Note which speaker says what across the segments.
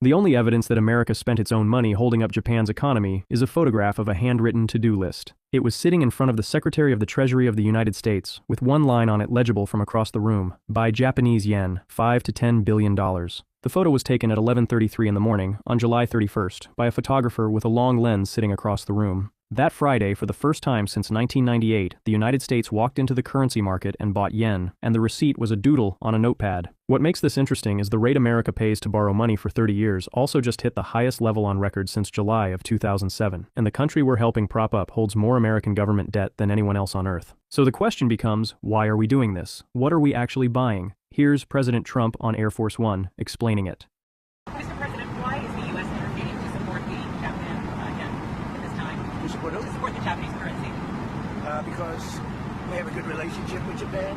Speaker 1: The only evidence that America spent its own money holding up Japan's economy is a photograph of a handwritten to-do list. It was sitting in front of the Secretary of the Treasury of the United States, with one line on it legible from across the room: buy Japanese yen, $5 to $10 billion. The photo was taken at 11:33 in the morning on July 31st by a photographer with a long lens sitting across the room. That Friday, for the first time since 1998, the United States walked into the currency market and bought yen, and the receipt was a doodle on a notepad. What makes this interesting is the rate America pays to borrow money for 30 years also just hit the highest level on record since July of 2007, and the country we're helping prop up holds more American government debt than anyone else on Earth. So the question becomes, why are we doing this? What are we actually buying? Here's President Trump on Air Force One explaining it.
Speaker 2: Mr. President, why is the U.S. intervening to support the Japan yen at this time?
Speaker 3: To support who?
Speaker 2: To support the Japanese currency.
Speaker 3: Because we have a good relationship with Japan.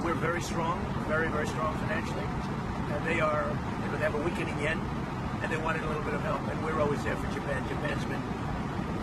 Speaker 3: We're very strong, very, very strong financially. And they have a weakening yen, and they wanted a little bit of help. And we're always there for Japan. Japan's been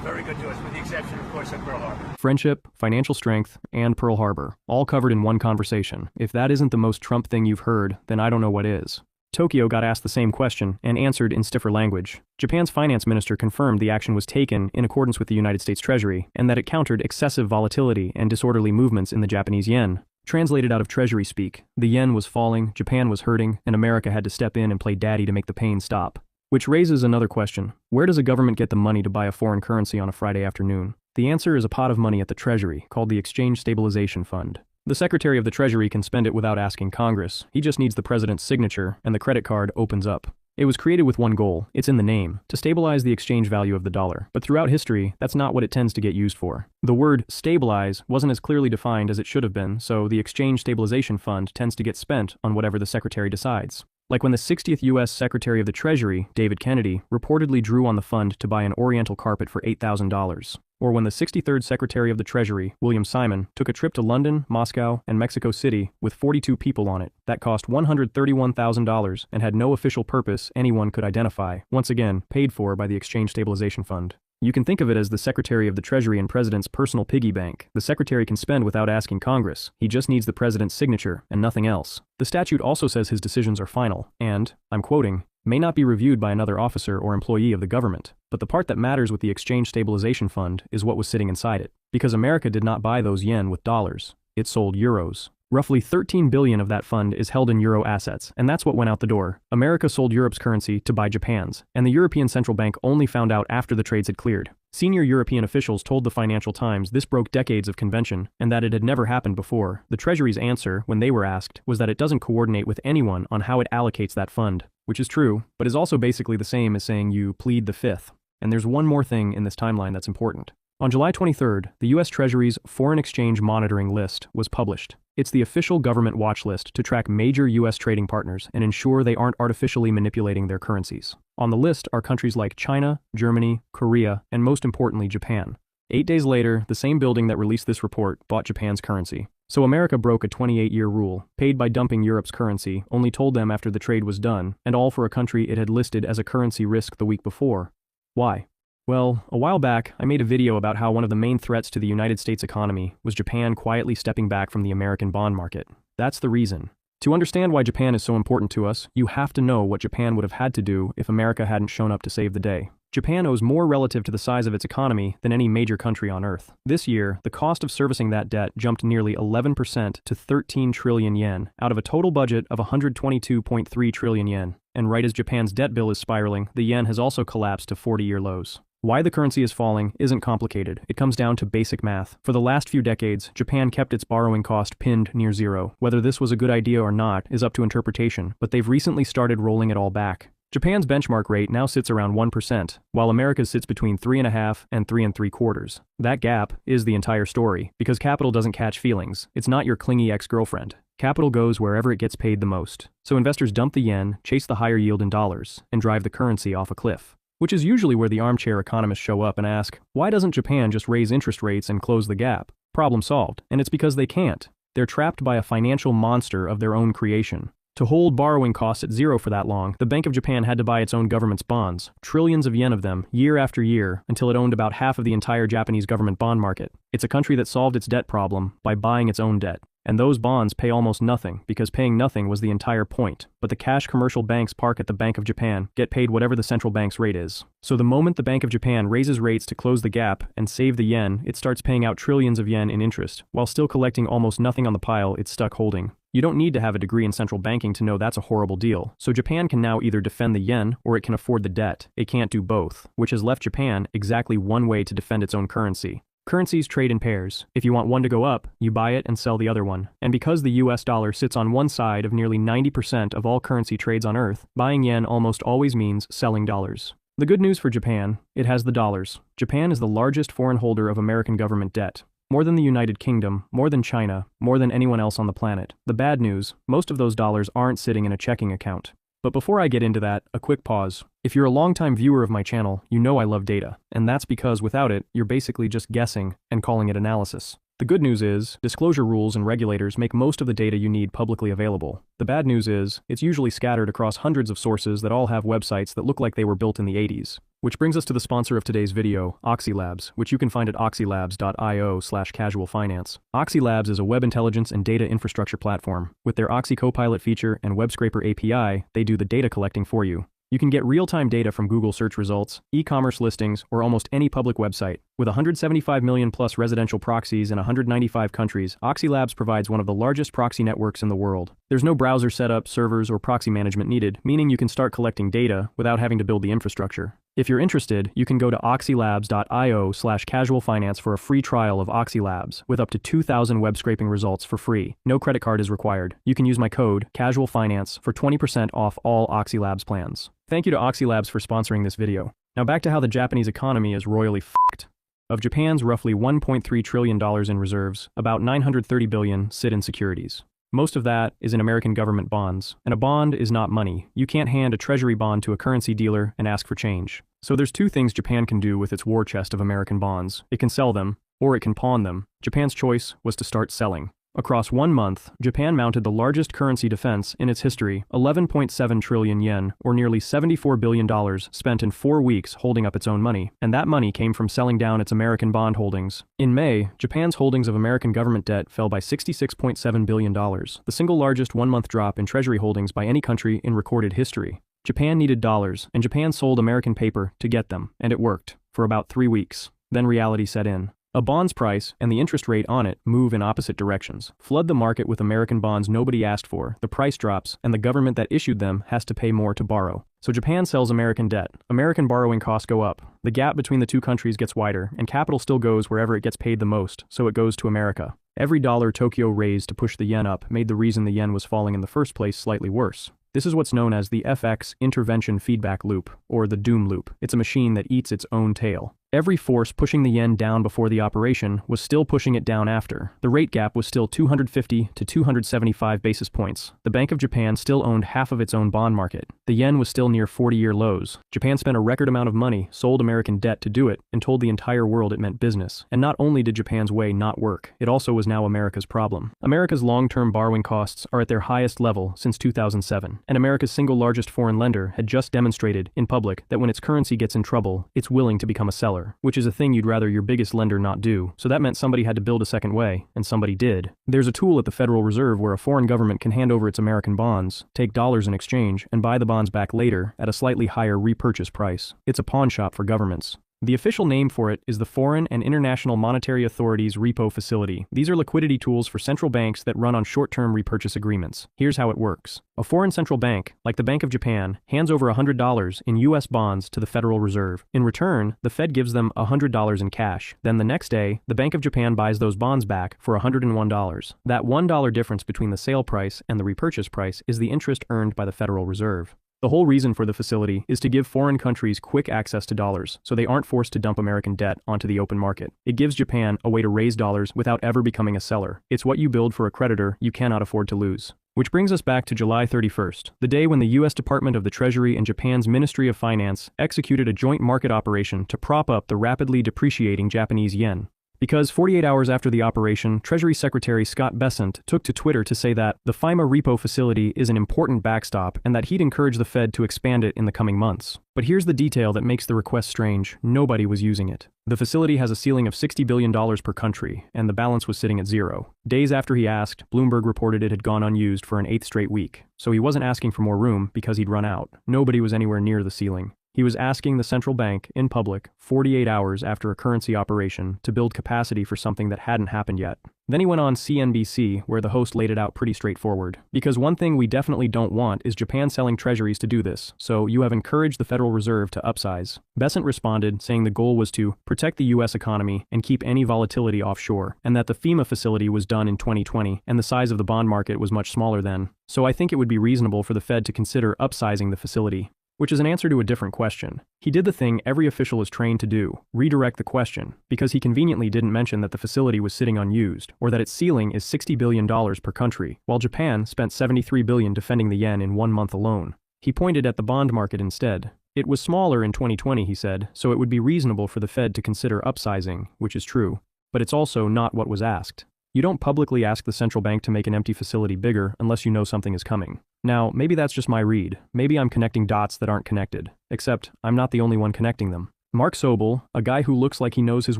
Speaker 3: very good to us, with the exception, of course, of Pearl Harbor.
Speaker 1: Friendship, financial strength, and Pearl Harbor, all covered in one conversation. If that isn't the most Trump thing you've heard, then I don't know what is. Tokyo got asked the same question and answered in stiffer language. Japan's finance minister confirmed the action was taken in accordance with the United States Treasury and that it countered excessive volatility and disorderly movements in the Japanese yen. Translated out of Treasury speak, the yen was falling, Japan was hurting, and America had to step in and play daddy to make the pain stop. Which raises another question. Where does a government get the money to buy a foreign currency on a Friday afternoon? The answer is a pot of money at the Treasury, called the Exchange Stabilization Fund. The Secretary of the Treasury can spend it without asking Congress. He just needs the president's signature, and the credit card opens up. It was created with one goal, it's in the name, to stabilize the exchange value of the dollar. But throughout history, that's not what it tends to get used for. The word stabilize wasn't as clearly defined as it should have been, so the Exchange Stabilization Fund tends to get spent on whatever the Secretary decides. Like when the 60th U.S. Secretary of the Treasury, David Kennedy, reportedly drew on the fund to buy an Oriental carpet for $8,000. Or when the 63rd Secretary of the Treasury, William Simon, took a trip to London, Moscow, and Mexico City with 42 people on it. That cost $131,000 and had no official purpose anyone could identify, once again, paid for by the Exchange Stabilization Fund. You can think of it as the Secretary of the Treasury and President's personal piggy bank. The Secretary can spend without asking Congress. He just needs the President's signature and nothing else. The statute also says his decisions are final and, I'm quoting, may not be reviewed by another officer or employee of the government. But the part that matters with the Exchange Stabilization Fund is what was sitting inside it. Because America did not buy those yen with dollars. It sold euros. Roughly $13 billion of that fund is held in euro assets, and that's what went out the door. America sold Europe's currency to buy Japan's, and the European Central Bank only found out after the trades had cleared. Senior European officials told the Financial Times this broke decades of convention, and that it had never happened before. The Treasury's answer, when they were asked, was that it doesn't coordinate with anyone on how it allocates that fund, which is true, but is also basically the same as saying you plead the fifth. And there's one more thing in this timeline that's important. On July 23rd, the U.S. Treasury's Foreign Exchange Monitoring List was published. It's the official government watch list to track major U.S. trading partners and ensure they aren't artificially manipulating their currencies. On the list are countries like China, Germany, Korea, and most importantly, Japan. 8 days later, the same building that released this report bought Japan's currency. So America broke a 28-year rule, paid by dumping Europe's currency, only told them after the trade was done, and all for a country it had listed as a currency risk the week before. Why? Well, a while back, I made a video about how one of the main threats to the United States economy was Japan quietly stepping back from the American bond market. That's the reason. To understand why Japan is so important to us, you have to know what Japan would have had to do if America hadn't shown up to save the day. Japan owes more relative to the size of its economy than any major country on Earth. This year, the cost of servicing that debt jumped nearly 11% to 13 trillion yen, out of a total budget of 122.3 trillion yen. And right as Japan's debt bill is spiraling, the yen has also collapsed to 40-year lows. Why the currency is falling isn't complicated. It comes down to basic math. For the last few decades, Japan kept its borrowing cost pinned near zero. Whether this was a good idea or not is up to interpretation, but they've recently started rolling it all back. Japan's benchmark rate now sits around 1%, while America's sits between 3.5% and 3.75%. That gap is the entire story, because capital doesn't catch feelings. It's not your clingy ex-girlfriend. Capital goes wherever it gets paid the most. So investors dump the yen, chase the higher yield in dollars, and drive the currency off a cliff. Which is usually where the armchair economists show up and ask, why doesn't Japan just raise interest rates and close the gap? Problem solved. And it's because they can't. They're trapped by a financial monster of their own creation. To hold borrowing costs at zero for that long, the Bank of Japan had to buy its own government's bonds, trillions of yen of them, year after year, until it owned about half of the entire Japanese government bond market. It's a country that solved its debt problem by buying its own debt. And those bonds pay almost nothing because paying nothing was the entire point. But the cash commercial banks park at the Bank of Japan get paid whatever the central bank's rate is. So the moment the Bank of Japan raises rates to close the gap and save the yen, it starts paying out trillions of yen in interest, while still collecting almost nothing on the pile it's stuck holding. You don't need to have a degree in central banking to know that's a horrible deal. So Japan can now either defend the yen or it can afford the debt. It can't do both, which has left Japan exactly one way to defend its own currency. Currencies trade in pairs. If you want one to go up, you buy it and sell the other one. And because the US dollar sits on one side of nearly 90% of all currency trades on Earth, buying yen almost always means selling dollars. The good news for Japan, it has the dollars. Japan is the largest foreign holder of American government debt. More than the United Kingdom, more than China, more than anyone else on the planet. The bad news, most of those dollars aren't sitting in a checking account. But before I get into that, a quick pause. If you're a longtime viewer of my channel, you know I love data, and that's because without it, you're basically just guessing and calling it analysis. The good news is, disclosure rules and regulators make most of the data you need publicly available. The bad news is, it's usually scattered across hundreds of sources that all have websites that look like they were built in the 80s. Which brings us to the sponsor of today's video, OxyLabs, which you can find at oxylabs.io/casualfinance. OxyLabs is a web intelligence and data infrastructure platform. With their Oxy Copilot feature and Web Scraper API, they do the data collecting for you. You can get real-time data from Google search results, e-commerce listings, or almost any public website. With 175 million plus residential proxies in 195 countries, OxyLabs provides one of the largest proxy networks in the world. There's no browser setup, servers, or proxy management needed, meaning you can start collecting data without having to build the infrastructure. If you're interested, you can go to oxylabs.io/casualfinance for a free trial of OxyLabs with up to 2,000 web scraping results for free. No credit card is required. You can use my code, CASUALFINANCE, for 20% off all OxyLabs plans. Thank you to OxyLabs for sponsoring this video. Now back to how the Japanese economy is royally f***ed. Of Japan's roughly $1.3 trillion in reserves, about $930 billion sit in securities. Most of that is in American government bonds, and a bond is not money. You can't hand a Treasury bond to a currency dealer and ask for change. So there's two things Japan can do with its war chest of American bonds. It can sell them, or it can pawn them. Japan's choice was to start selling. Across 1 month, Japan mounted the largest currency defense in its history, 11.7 trillion yen, or nearly $74 billion spent in 4 weeks holding up its own money, and that money came from selling down its American bond holdings. In May, Japan's holdings of American government debt fell by $66.7 billion, the single largest 1-month drop in Treasury holdings by any country in recorded history. Japan needed dollars, and Japan sold American paper to get them, and it worked, for about 3 weeks. Then reality set in. A bond's price and the interest rate on it move in opposite directions. Flood the market with American bonds nobody asked for, the price drops, and the government that issued them has to pay more to borrow. So Japan sells American debt. American borrowing costs go up. The gap between the two countries gets wider, and capital still goes wherever it gets paid the most, so it goes to America. Every dollar Tokyo raised to push the yen up made the reason the yen was falling in the first place slightly worse. This is what's known as the FX intervention feedback loop, or the doom loop. It's a machine that eats its own tail. Every force pushing the yen down before the operation was still pushing it down after. The rate gap was still 250 to 275 basis points. The Bank of Japan still owned half of its own bond market. The yen was still near 40-year lows. Japan spent a record amount of money, sold American debt to do it, and told the entire world it meant business. And not only did Japan's way not work, it also was now America's problem. America's long-term borrowing costs are at their highest level since 2007, and America's single largest foreign lender had just demonstrated, in public, that when its currency gets in trouble, it's willing to become a seller. Which is a thing you'd rather your biggest lender not do, so that meant somebody had to build a second way, and somebody did. There's a tool at the Federal Reserve where a foreign government can hand over its American bonds, take dollars in exchange, and buy the bonds back later at a slightly higher repurchase price. It's a pawn shop for governments. The official name for it is the Foreign and International Monetary Authority's repo facility. These are liquidity tools for central banks that run on short-term repurchase agreements. Here's how it works. A foreign central bank, like the Bank of Japan, hands over $100 in US bonds to the Federal Reserve. In return, the Fed gives them $100 in cash. Then the next day, the Bank of Japan buys those bonds back for $101. That $1 difference between the sale price and the repurchase price is the interest earned by the Federal Reserve. The whole reason for the facility is to give foreign countries quick access to dollars, so they aren't forced to dump American debt onto the open market. It gives Japan a way to raise dollars without ever becoming a seller. It's what you build for a creditor you cannot afford to lose. Which brings us back to July 31st, the day when the U.S. Department of the Treasury and Japan's Ministry of Finance executed a joint market operation to prop up the rapidly depreciating Japanese yen. Because 48 hours after the operation, Treasury Secretary Scott Bessent took to Twitter to say that the FIMA repo facility is an important backstop and that he'd encourage the Fed to expand it in the coming months. But here's the detail that makes the request strange. Nobody was using it. The facility has a ceiling of $60 billion per country, and the balance was sitting at zero. Days after he asked, Bloomberg reported it had gone unused for an 8th straight week. So he wasn't asking for more room because he'd run out. Nobody was anywhere near the ceiling. He was asking the central bank, in public, 48 hours after a currency operation, to build capacity for something that hadn't happened yet. Then he went on CNBC, where the host laid it out pretty straightforward. Because one thing we definitely don't want is Japan selling treasuries to do this, so you have encouraged the Federal Reserve to upsize. Bessent responded, saying the goal was to protect the U.S. economy and keep any volatility offshore, and that the FEMA facility was done in 2020, and the size of the bond market was much smaller then. So I think it would be reasonable for the Fed to consider upsizing the facility. Which is an answer to a different question. He did the thing every official is trained to do, redirect the question, because he conveniently didn't mention that the facility was sitting unused, or that its ceiling is $60 billion per country, while Japan spent $73 billion defending the yen in 1 month alone. He pointed at the bond market instead. It was smaller in 2020, he said, so it would be reasonable for the Fed to consider upsizing, which is true, but it's also not what was asked. You don't publicly ask the central bank to make an empty facility bigger unless you know something is coming. Now, maybe that's just my read. Maybe I'm connecting dots that aren't connected. Except, I'm not the only one connecting them. Mark Sobel, a guy who looks like he knows his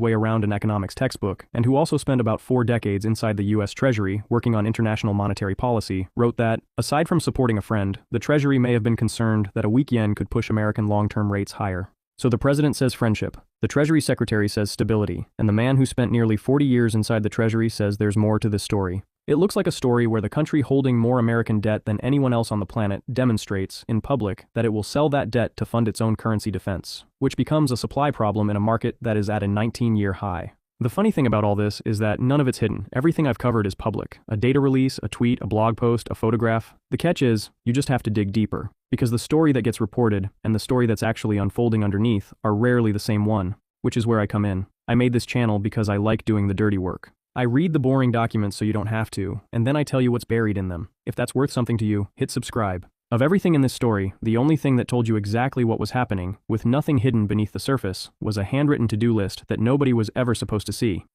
Speaker 1: way around an economics textbook, and who also spent about 4 decades inside the U.S. Treasury working on international monetary policy, wrote that, aside from supporting a friend, the Treasury may have been concerned that a weak yen could push American long-term rates higher. So the president says friendship, the Treasury Secretary says stability, and the man who spent nearly 40 years inside the Treasury says there's more to this story. It looks like a story where the country holding more American debt than anyone else on the planet demonstrates, in public, that it will sell that debt to fund its own currency defense, which becomes a supply problem in a market that is at a 19-year high. The funny thing about all this is that none of it's hidden. Everything I've covered is public. A data release, a tweet, a blog post, a photograph. The catch is, you just have to dig deeper. Because the story that gets reported and the story that's actually unfolding underneath are rarely the same one, which is where I come in. I made this channel because I like doing the dirty work. I read the boring documents so you don't have to, and then I tell you what's buried in them. If that's worth something to you, hit subscribe. Of everything in this story, the only thing that told you exactly what was happening, with nothing hidden beneath the surface, was a handwritten to-do list that nobody was ever supposed to see.